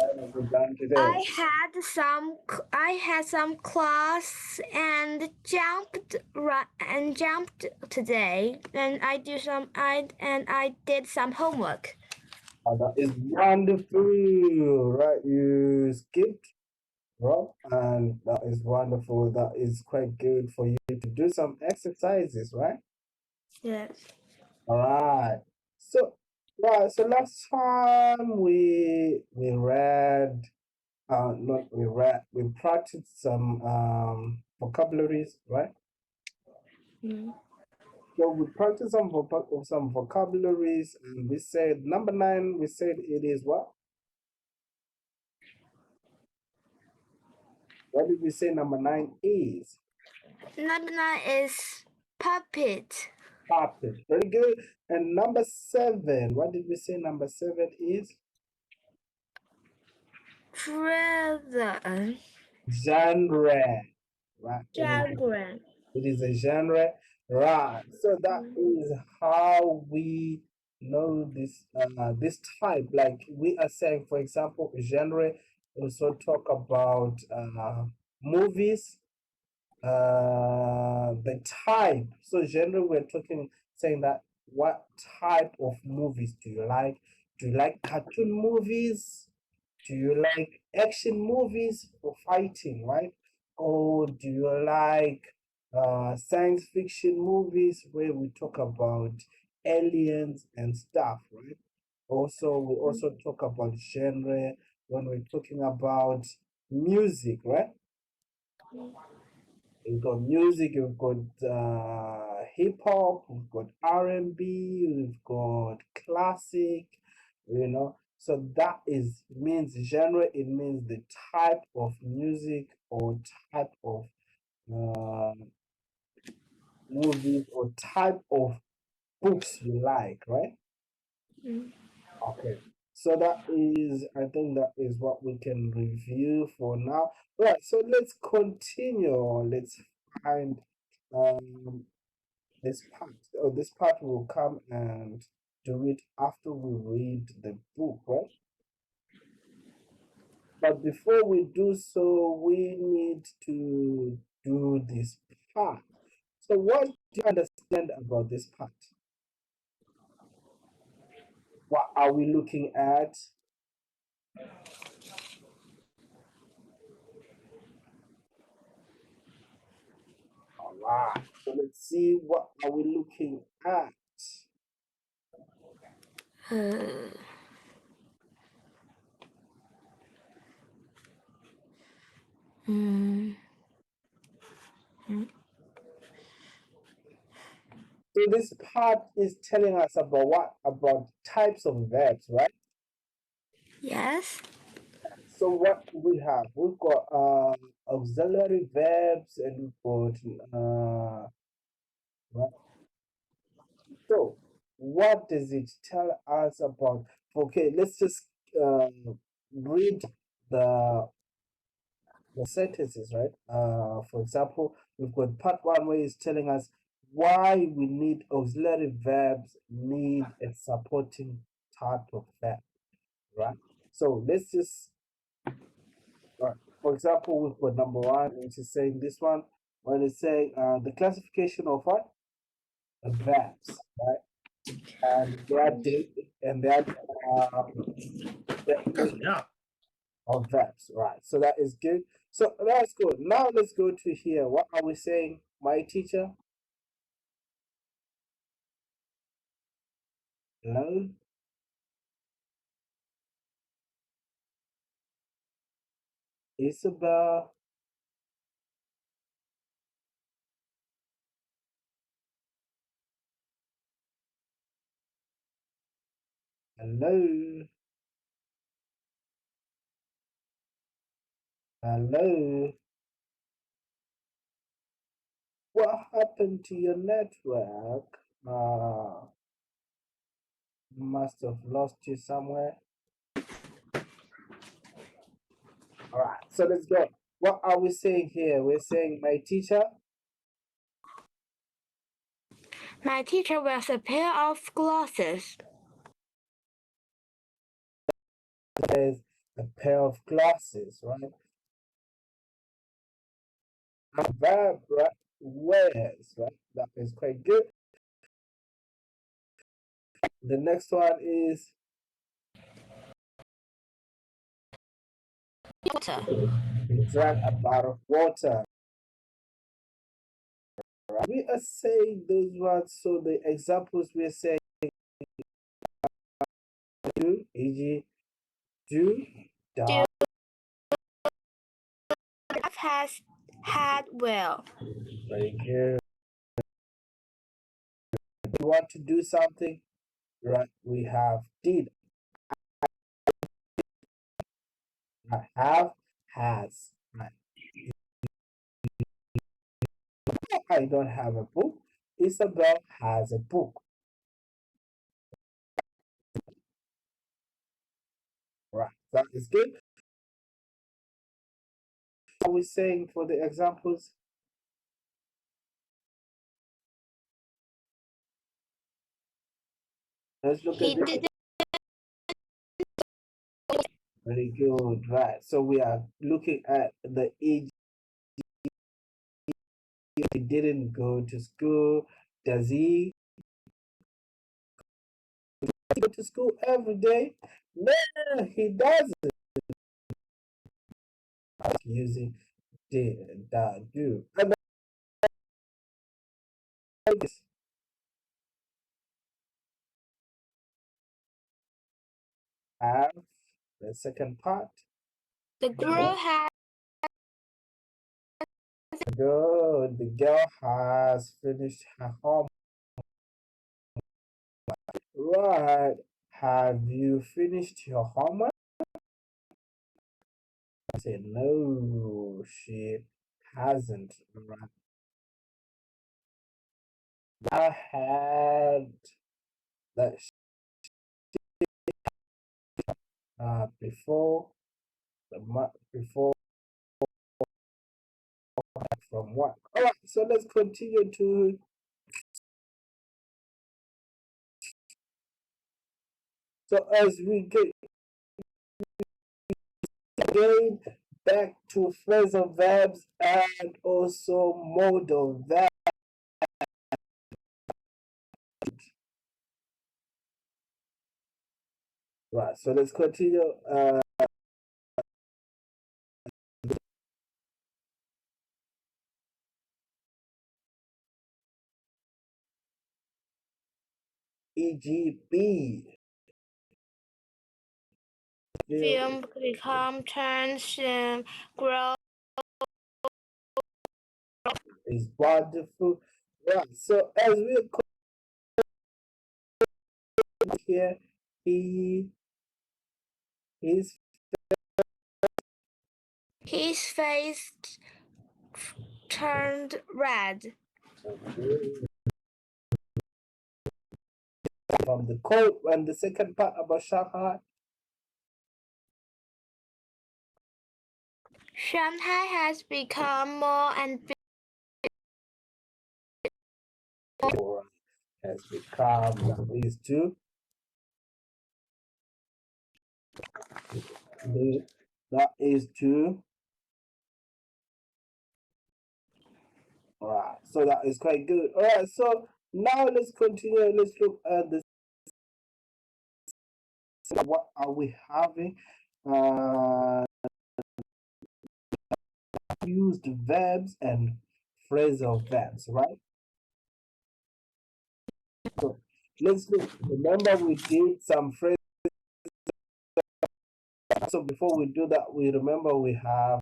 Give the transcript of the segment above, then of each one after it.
have you done today? I had some class and jumped today, and I did some homework. Oh, that is wonderful, right? You skipped, Rob, and that is wonderful. That is quite good for you to do some exercises, right? Yes. All right. So, right. So last time we read, not we read, we practiced some vocabularies, right? Mm. So we practiced some vocabularies, and we said number nine. We said it is what? What did we say? Number nine is Number nine is puppet. puppet. Very good. And number seven. What did we say? Number seven is Brother. genre, right? Children. It is a genre, right? So that is how we know this type. Like we are saying, for example, genre. Also talk about movies, the type. So genre, we're talking saying that what type of movies do you like? Do you like cartoon movies? Do you like action movies for fighting, right? Or do you like science fiction movies where we talk about aliens and stuff, right? Also, we also talk about genre when we're talking about music, right? We've got music, we've got hip hop, we've got R&B, we've got classic, you know. So that is means genre. It means the type of music or type of uh, movies or type of books you like, right? Mm. Okay. So that is, I think that is what we can review for now. Right. So let's continue. Let's find um this part. Oh, this part will come and do it after we read the book, right? But before we do so, we need to do this part. So, what do you understand about this part? What are we looking at? All right. So let's see what are we looking at. Uh, mm. So this part is telling us about what? About types of verbs, right? Yes. So what do we have? We've got auxiliary verbs and we've got right. So what does it tell us about? Okay, let's just read the the sentences, right? For example, we've got part one where it's telling us why we need auxiliary verbs need a supporting type of verb, right? So let's just right. For example, we've got number one, which is saying this one, when it's saying the classification of what? Verbs, right? And their definition of verbs, right? So that is good. So that's good. Now let's go to here. What are we saying? My teacher, hello, Isabel, hello, hello. What happened to your network? Must have lost you somewhere. All right, so let's go. What are we saying here? We're saying my teacher My teacher wears a pair of glasses. says a pair of glasses, right? A verb, right? Wears, right? That is quite good. The next one is Water. he drank a bottle of water. Right? We are saying those words, so the examples we are saying do, e.g., do, Do da. has had will. Very good. We want to do something, right? We have did, have, has. Right? I don't have a book. Isabel has a book. Right. That is good. What are we saying for the examples? Let's look He at this. didn't. Very good. Right. So we are looking at the age. He didn't go to school. Does he go to school every day? No, he doesn't. Using did, that, do. And this have the second part. The girl had. Good. The girl has finished her home. Right. Have you finished your homework? I said, no, she hasn't. Right. I had that before the month before from work. All right, so let's continue to. So as we get again back to phrasal verbs and also modal verbs. Right, so let's continue. EGB. Film become turns grow. Is wonderful. Right, so as we come here, he his His face turned red. from the quote and the second part about Shanghai. Shanghai has become more and Or has become these two. That is two. All right, so that is quite good. All right, so now let's continue. Let's look at this. What are we having? Used verbs and phrasal verbs, right? So let's look. Remember, we did some phrase. So before we do that, we remember we have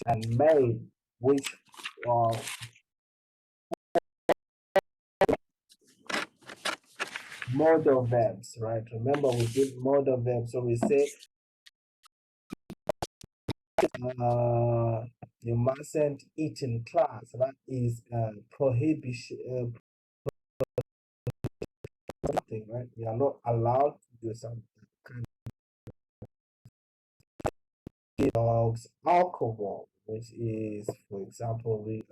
and made, which modal verbs, right? Remember, we did modal verbs. So we say, you mustn't eat in class. That is prohibition, something, right? We are not allowed to do something. Dogs alcohol, which is, for example, we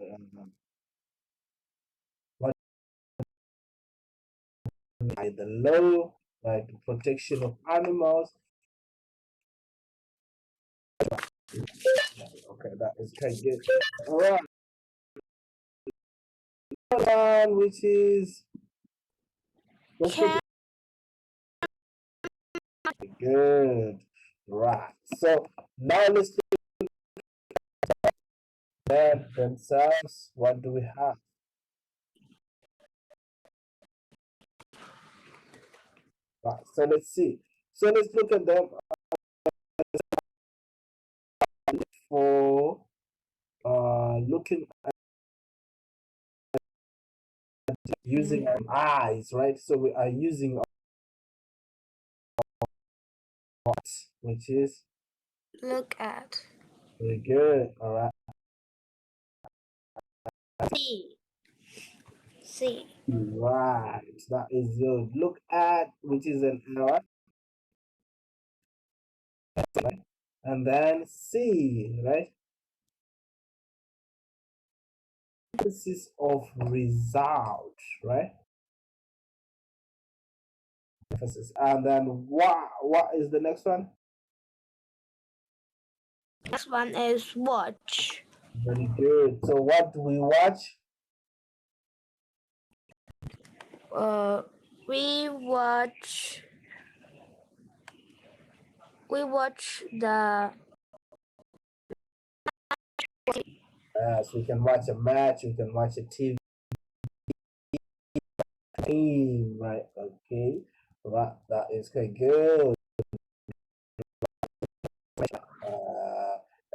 what by the law, right? The protection of animals. Okay, that is quite good. All right, one which is let's look Can at good. Right. So now let's look at themselves. What do we have? Right. So let's see. So let's look at them for looking at using our eyes, right? So we are using what, which is look at very good. All right. see. See. Right. That is good. Look at, which is an hour, right? And then see, right? Emphasis of result, right? Emphasis. And then what is the next one? Next one is watch. Very good. So what do we watch? Uh, we watch. We watch the So we can watch a match, we can watch a TV, right? Okay. That is quite good.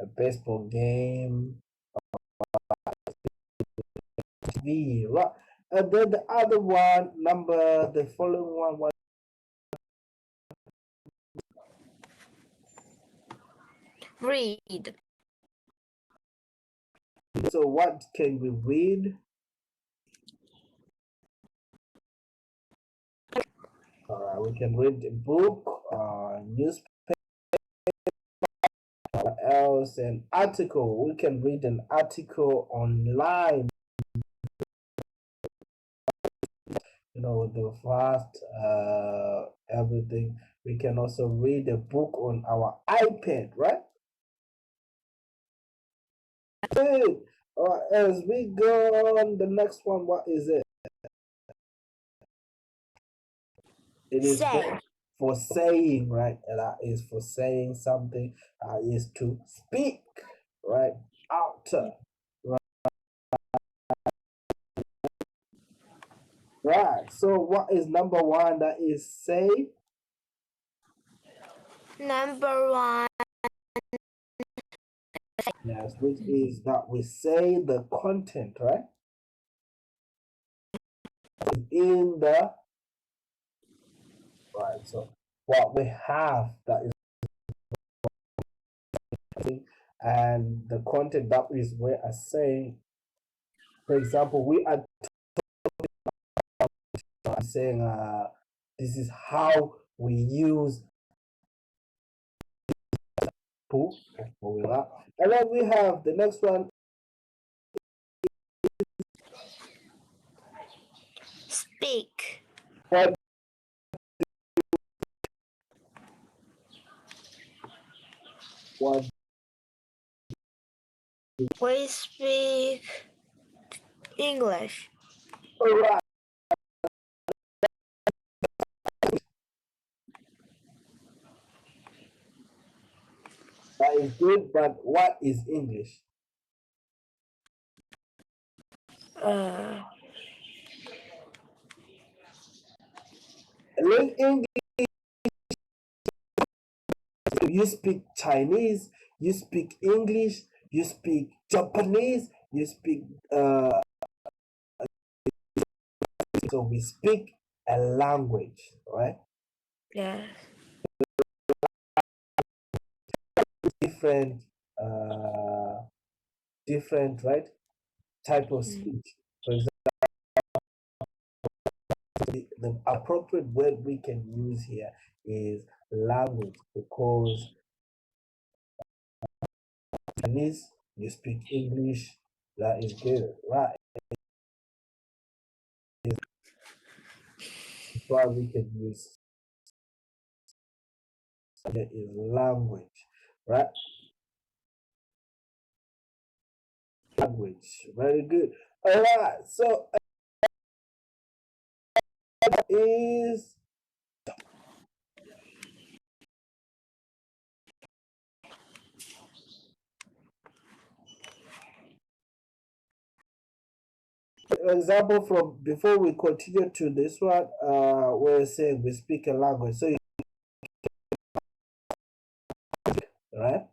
A baseball game, TV, right? And then the other one, the following one was read. so what can we read? We can read a book, newspaper, else an article. We can read an article online. You know, the fast, everything. We can also read a book on our iPad, right? Good. As we go on the next one, what is it? It is Say. for saying, right? And that is for saying something. Is to speak, right? Utter, right? Right. So what is number one? That is say. Number one. Yes, which is that we say the content, right? In the right. So what we have that is and the content that is we are saying. For example, we are saying this is how we use poop. And then we have the next one. Speak. What what We speak English. all right. That is good, but what is English? Uh, English, you speak Chinese, you speak English, you speak Japanese, you speak so we speak a language, right? yeah. Different different, right? Type of speech. For example, the appropriate word we can use here is language because Chinese, you speak English, that is good, right? That's why we can use There is language, right? Language. Very good. All right. So is example from before we continue to this one. We're saying we speak a language. So right,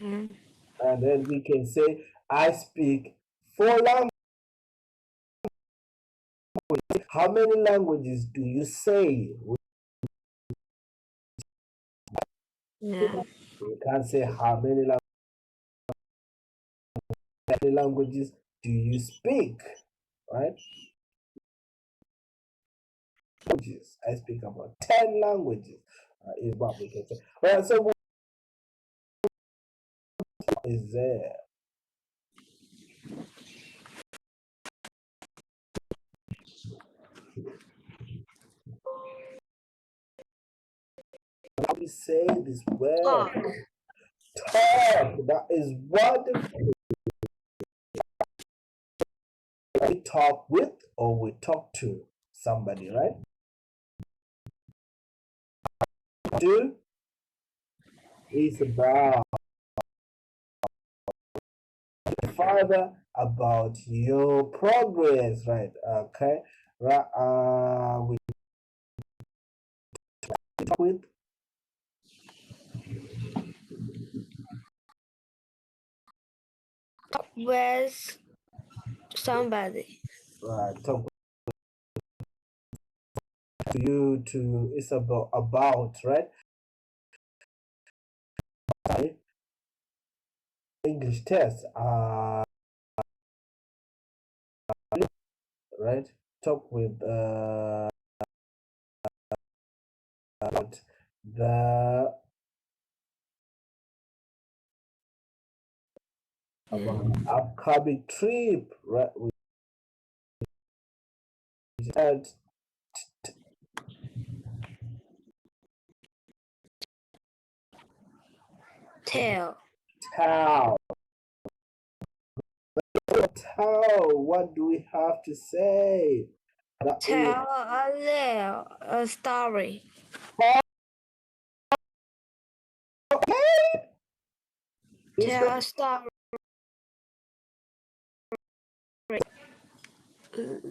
Mm. and then we can say I speak 4 languages. How many languages do you say? Yeah. We can't say how many languages do you speak, right? Languages. I speak about 10 languages. Is what we can say. All right. So what is there? How we say this word? Talk. Talk. That is wonderful. We talk with or we talk to somebody, right? Do is about further about your progress, right? Okay, right. We talk With somebody. talk to you to it's about right. English test. Right. Talk with about the about upcoming trip, right? We said Tell. tell. Tell. What do we have to say? That is Tell a story. okay. Tell a story.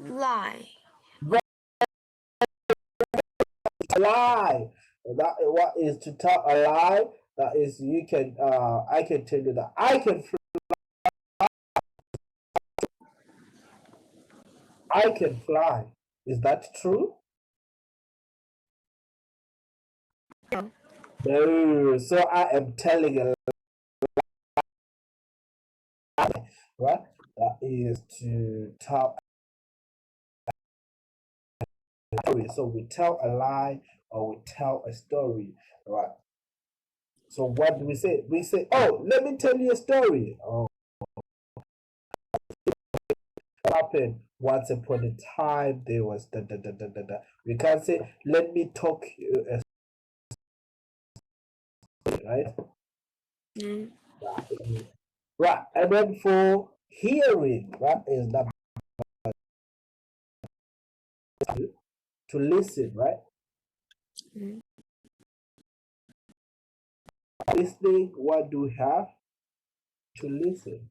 Lie. A lie. That what is to tell a lie? That is you can I can tell you that I can fly. Is that true? No. No. So I am telling a lie, right? That is to tell a story. So we tell a lie or we tell a story, right? So what do we say? We say, "Oh, let me tell you a story." Oh, what happened once upon a time there was da da da da da da. We can't say, "Let me talk you a story," right? Mm. Right, and then for hearing, that is that to listen, right? Mm. Listening, what do we have? To listen.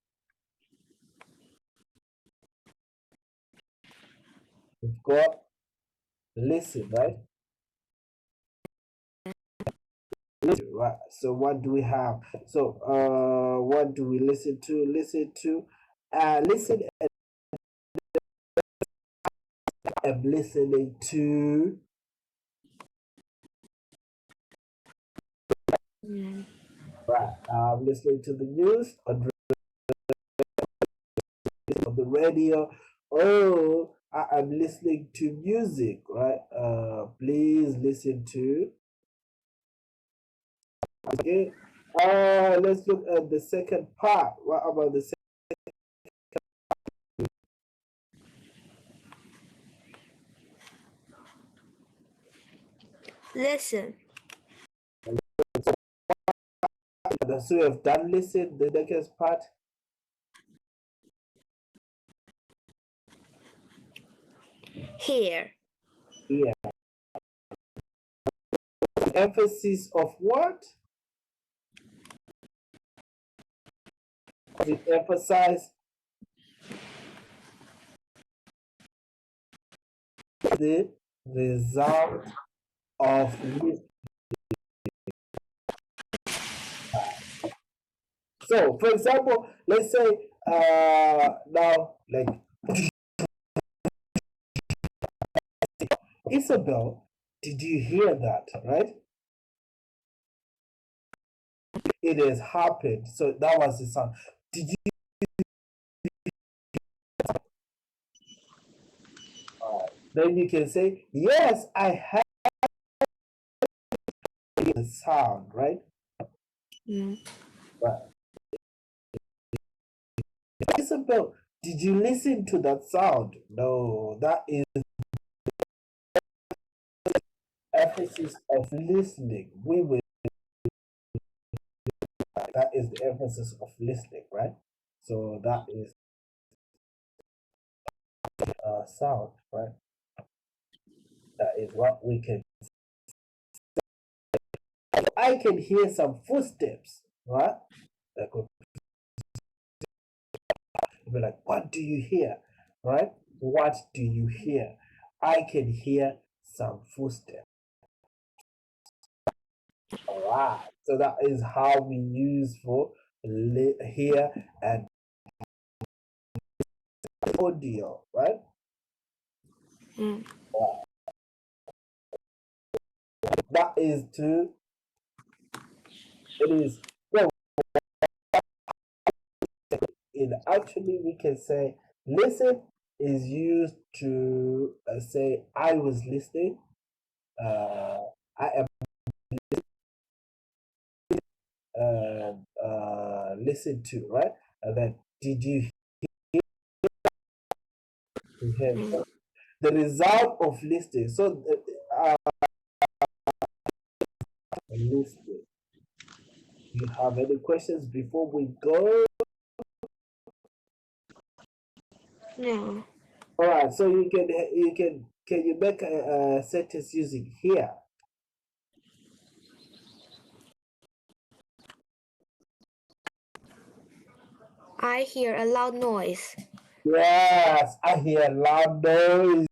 We've got listen, right? Listen, right. So what do we have? So what do we listen to? Listen to listen and listening to Mm. right. Listening to the news on the radio. Oh, I am listening to music, right? Please listen to. Okay. Let's look at the second part. What about the second? Listen. So we have done listen, the next part. Here. Yeah. Emphasis of what? Does it emphasize the result of listening? So, for example, let's say now, like Isabel, did you hear that? Right? It has happened. So that was the sound. Did you? Then you can say, yes, I heard the sound. Right? But Isabel, did you listen to that sound? No, that is emphasis of listening. We will. That is the emphasis of listening, right? So that is sound, right? That is what we can. I can hear some footsteps, right? That could be like, what do you hear, right? What do you hear? I can hear some footsteps. All right. So that is how we use for hear and audio, right? That is to. It is well. Actually, we can say listen is used to say I was listening. I am listen to, right? And then did you hear? So the result of listening. So listening. Do you have any questions before we go? No. All right. So can you make a sentence using here? I hear a loud noise. Yes, I hear loud noise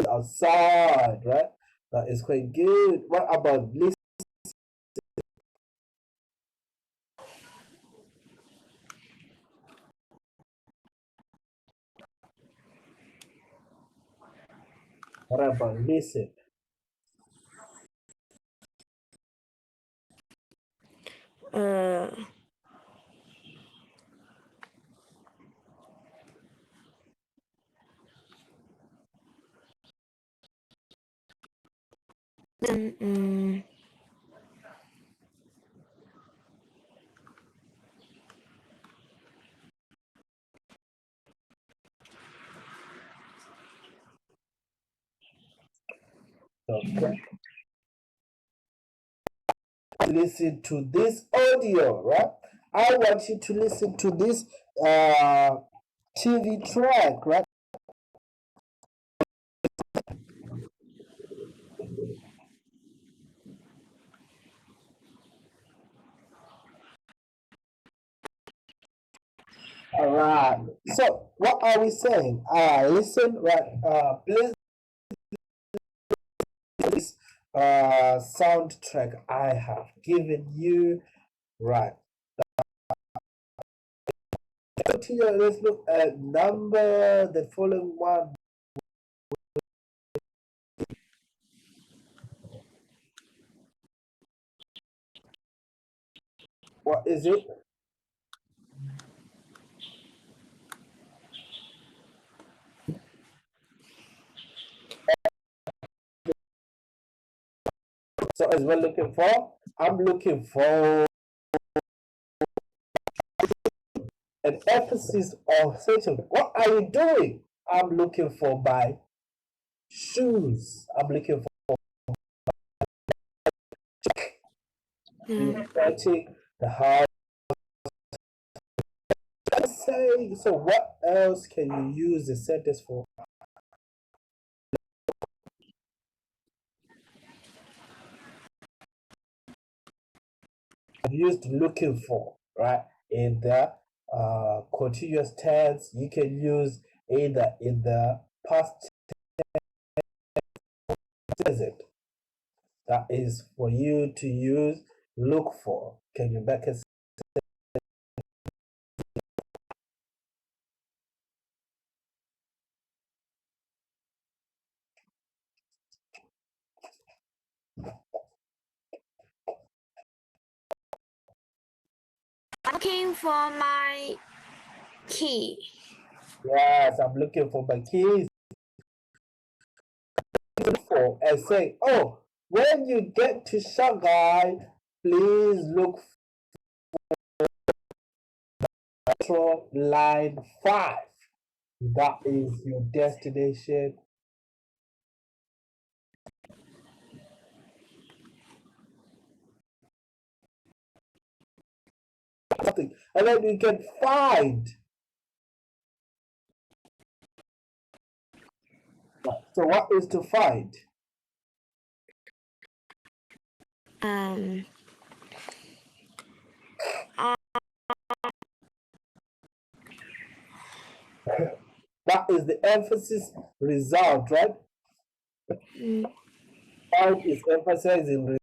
outside, right? That is quite good. What about listening? What about listen? Uh, mm, So listen to this audio, right? I want you to listen to this TV track, right? All right. So what are we saying? Listen, right? Please this soundtrack I have given you, right? Continue. Let's look at number the following one. What is it? So as we're looking for, I'm looking for an emphasis of certain. What are you doing? I'm looking for my shoes. I'm looking for Mm. painting the house. Let's say, so what else can you use the sentence for? I've used looking for, right? In the continuous tense, you can use either in the past present. That is for you to use look for. Can you make a Looking for my key. yes, I'm looking for my keys. For and say, oh, when you get to Shanghai, please look for line 5. That is your destination. And then you can find. So what is to find? That is the emphasis result, right? Find is emphasizing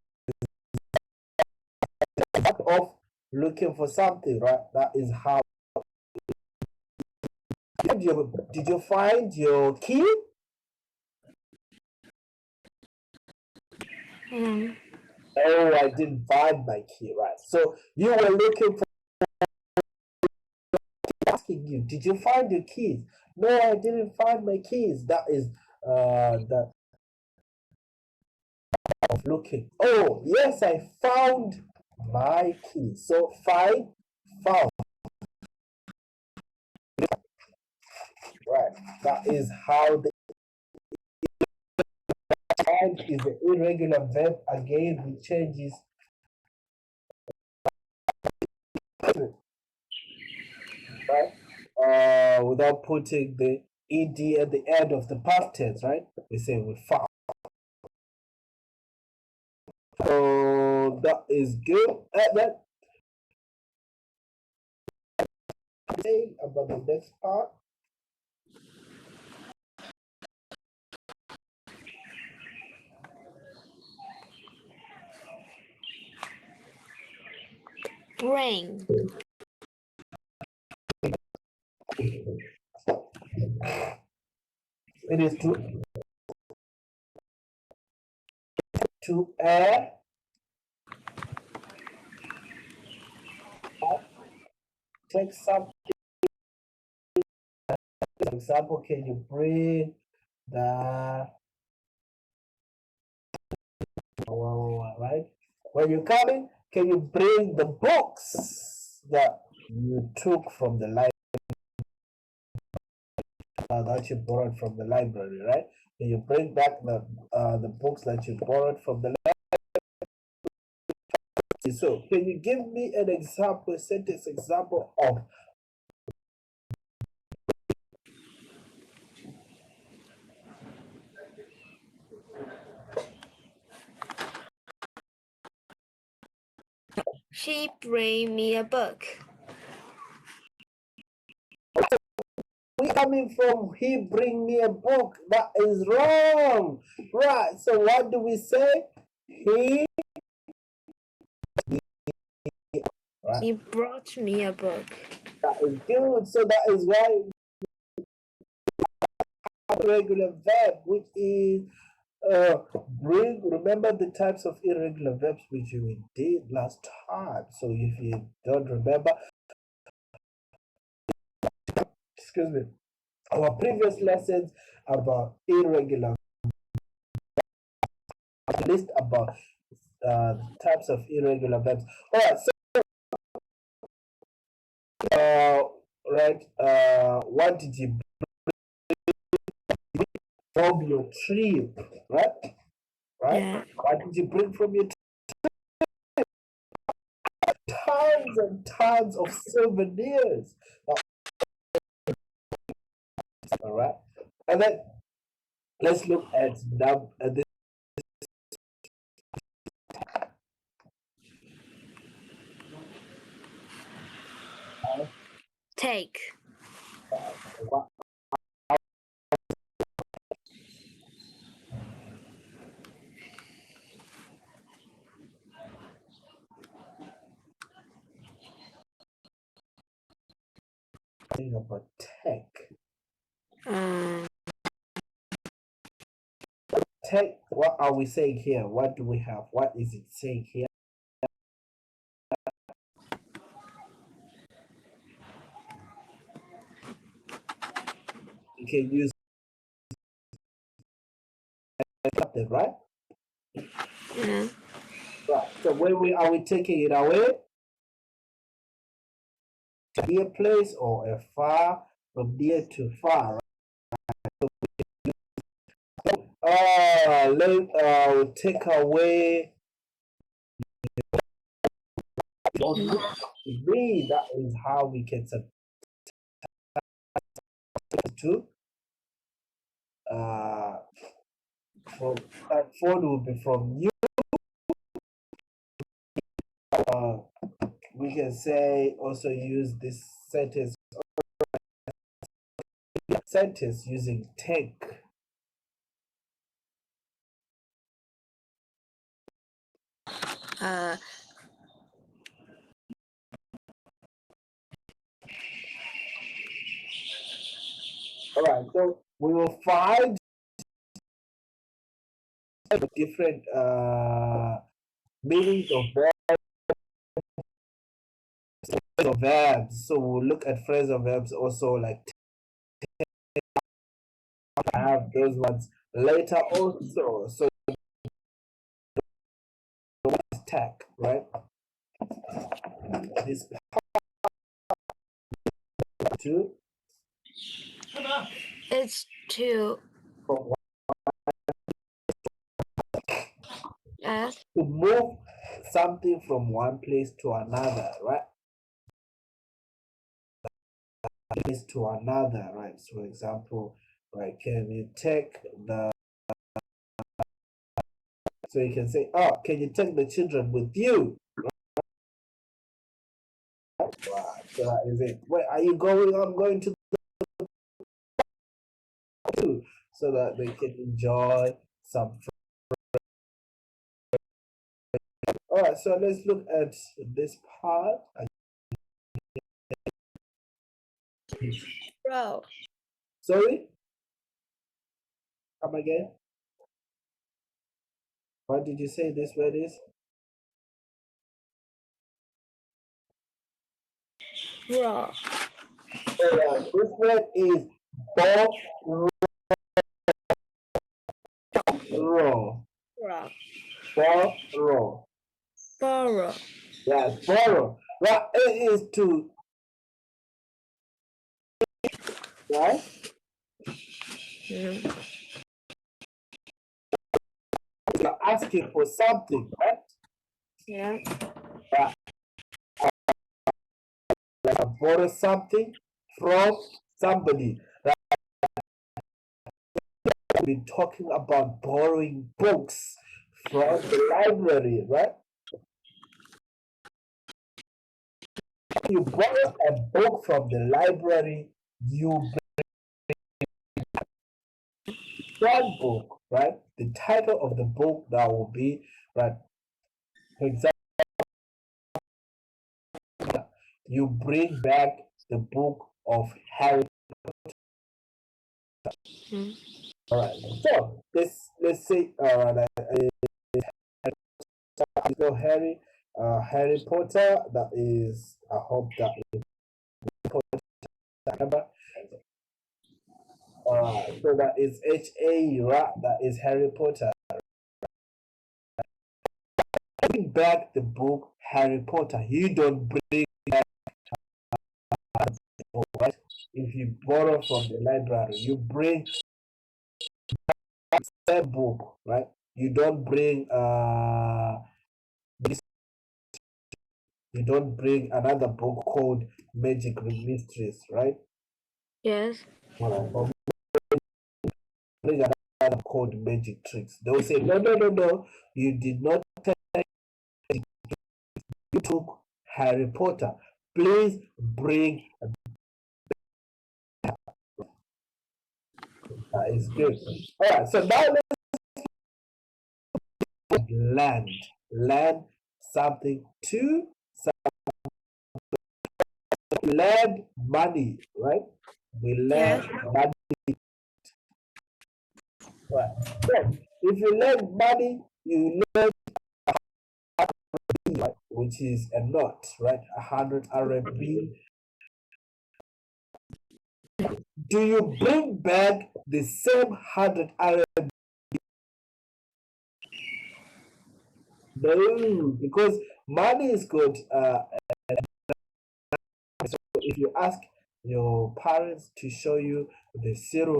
result of looking for something, right? That is how. Did you find your key? Oh, I didn't find my key, right? So you were looking for, asking you, did you find your keys? No, I didn't find my keys. That is the of looking. Oh, yes, I found my key. So find, found. Right. That is how the find is the irregular verb again, which changes right? Without putting the ed at the end of the past tense, right? We say we found. So that is good. Then say about the next part. Bring. It is to air. Take some. For example, can you bring the right? When you're coming, can you bring the books that you took from the library? That you borrowed from the library, right? Can you bring back the books that you borrowed from the library? So, can you give me an example, a sentence example of She bring me a book. we coming from he bring me a book? That is wrong, right? So what do we say? He right? He brought me a book. That is good. So that is why irregular verb, which is bring. Remember the types of irregular verbs which we did last time. So if you don't remember, excuse me, our previous lessons about irregular, list about types of irregular verbs. All right, so what did you bring from your trip, right? Yeah. What did you bring from your trip? tons and tons of souvenirs. All right, and then let's look at this. Take. What thing about tech? Tech. What are we saying here? What do we have? What is it saying here? You can use something, right? Yeah. Right. So where are we taking it away? To near place or a far from near to far. Right? Let take away. Me, that is how we can substitute. From that phone will be from you. We can say also use this sentence using take. All right, so we will find different meanings of verbs. So we'll look at phrasal verbs also, like I have those ones later also. So tech, right? This two. It's to. From Yes. to move something from one place to another, right? Place to another, right? So, for example, right? Can you take the? So you can say, "Oh, can you take the children with you?" Right? So that is it. Where are you going? I'm going to do so that they can enjoy some. All right. So let's look at this part. Row. Sorry. Come again. What did you say this word is? Row. This word is borrow. Row. Borrow. Borrow. Yes, borrow. Well, it is to, right? Mm. You're asking for something, right? Yeah. Like borrow something from somebody. We've been talking about borrowing books from the library, right? You borrow a book from the library, you one book, right? The title of the book that will be, right? For example, you bring back the book of Harry. Mm. All right. So let's say Harry Potter. That is, I hope that is remember. So that is HA, right? That is Harry Potter. Bring back the book Harry Potter. You don't bring back the book, right? If you borrow from the library, you bring the book, right? You don't bring this You don't bring another book called Magic Mysteries, right? Yes. Or bring another called Magic Tricks. They'll say, no, no, no, no. You did not take, you took Harry Potter. Please bring that is good. All right, so now let's land something to lend money, right? We lend money. Right. So if you lend money, you lend right, which is a note, right? 100 RMB. Do you bring back the same 100 RMB? No, because money is good. So if you ask your parents to show you the zero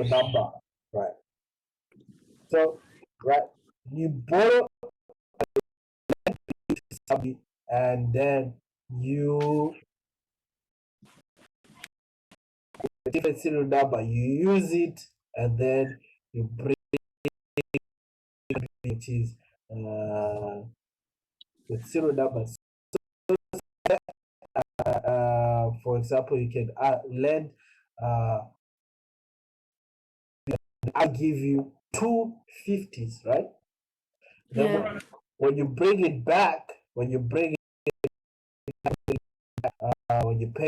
number, right? So, right, you borrow something and then you different serial number, you use it and then you bring which is the serial number. For example, you can lend. I give you 250s, right? Then Yeah. when you bring it back, when you pay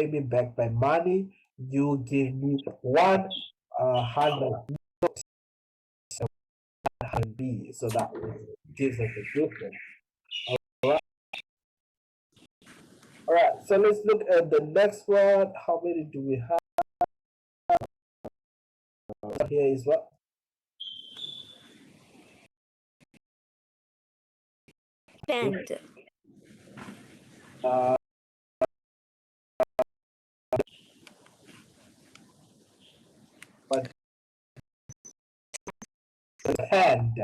me back my money, you give me 100 B. So that gives us a difference. All right. So let's look at the next one. How many do we have? Here is what? Spend. But spend.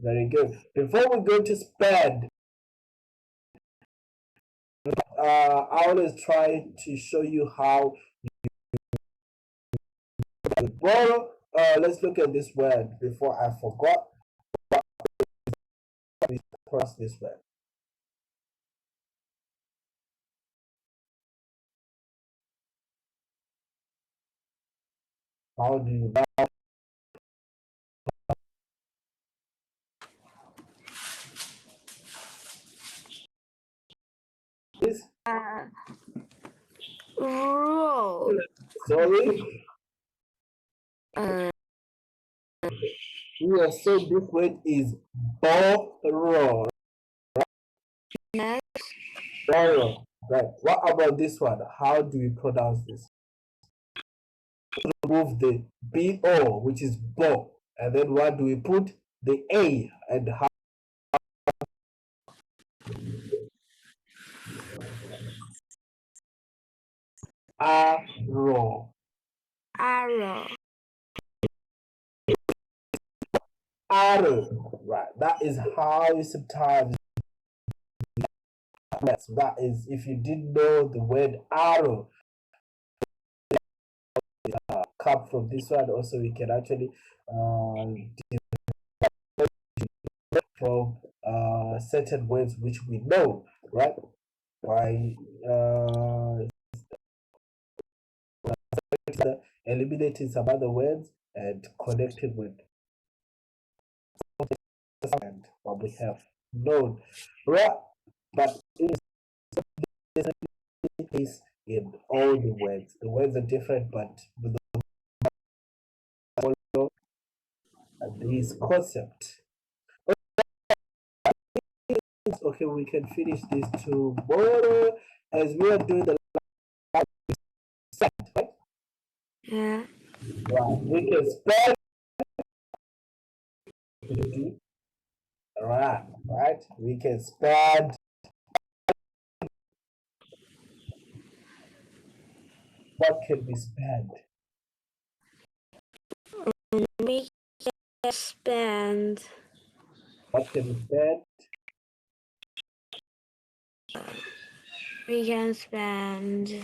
Very good. Before we go to spend, I always try to show you how you borrow. Let's look at this word before I forgot. Cross this word. How do you buy this? Roll. Sorry. Uh, Yeah, so this word is borrow. yes. Borrow. Right. What about this one? How do we pronounce this? Remove the BO, which is bo. And then what do we put? The A. And how? Arrow. Arrow. Arrow. Right. That is how you sometimes. That is, if you didn't know the word arrow come from this one, also we can actually from certain words which we know, right? By eliminating some other words and connecting with what we have known, right? But it is in all the words. The words are different, but with the this concept. Okay, we can finish this tomorrow as we are doing the set, right? Yeah. Right. We can spell. Right. We can spell. What can be spelled? We can spend What can you spend? We can spend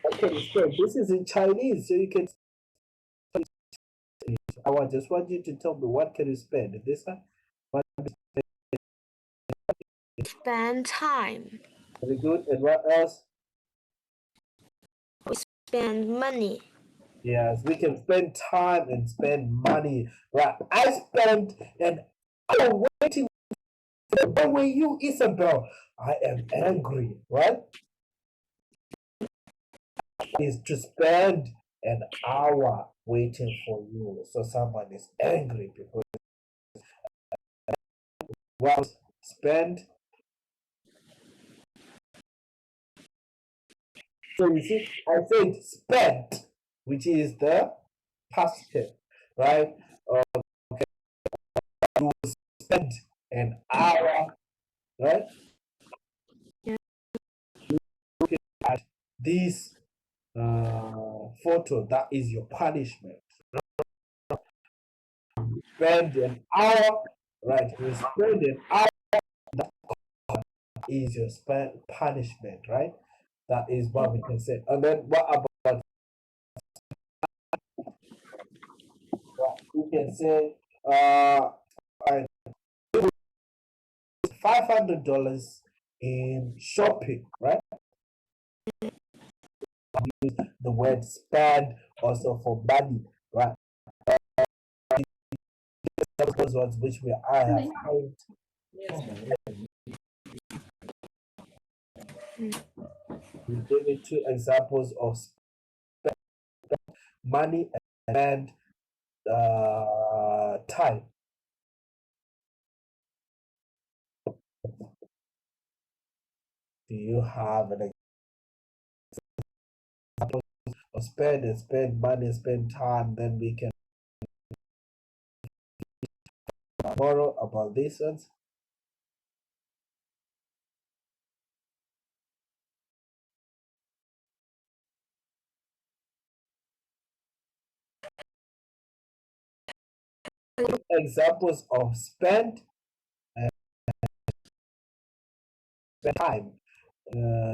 What can you spend? This is in Chinese, so you can. Just want you to tell me what can you spend this time. What spend time. very good. And what else? Spend money. Yes, we can spend time and spend money. Right. I spent an hour waiting for the way you, Isabel. I am angry, right? Is to spend an hour waiting for you. So someone is angry because well spend. So you see, I said spent, which is the past tense, right? You spend an hour, right? Yeah. Looking at this photo, that is your punishment. Spend an hour, right? You spend an hour, that is your punishment, right? That is what we can say. And then what about what we can say? $500 in shopping, right? The word spend also for money, right? Those words which I have heard. We give you two examples of money and time. Do you have an example of spend money, spend time? Then we can borrow about these ones. Examples of spend and time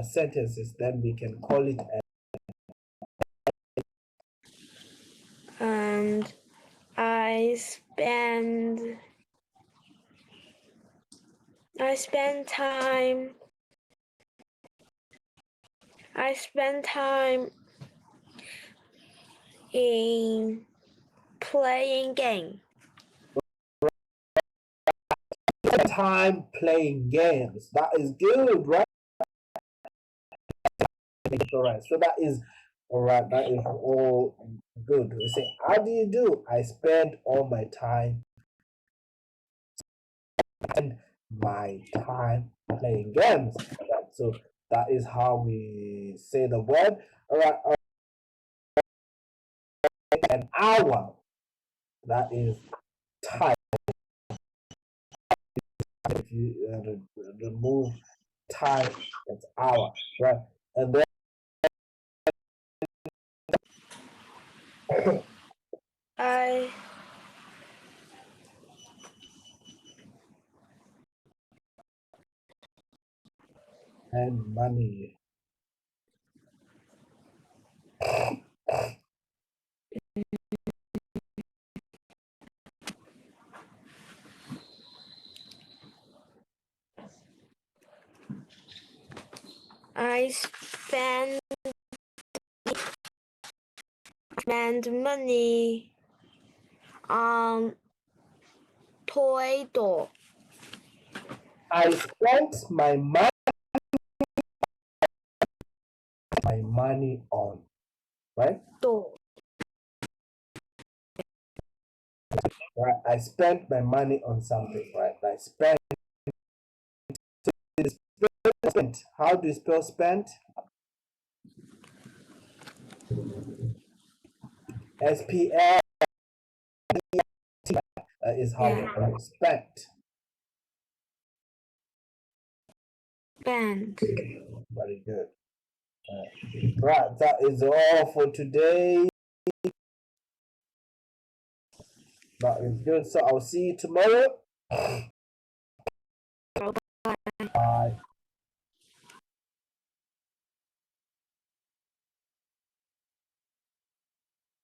sentences, then we can call it And I spend time. I spend time in playing game. time playing games. That is good, right? All right. So that is all right. That is all good. We say, how do you do? I spend all my time and my time playing games. Right? So that is how we say the word. All right. An hour. That is time. If you remove time, that's hour. Right. And then I and money. spend money on toy door. I spent my money on, right? Door. Right. I spent my money on something, right? I spent. Spent. How do you spell spent? SPL is how you spell spent. Spend. Very good. Right, that is all for today. That is good. So I'll see you tomorrow.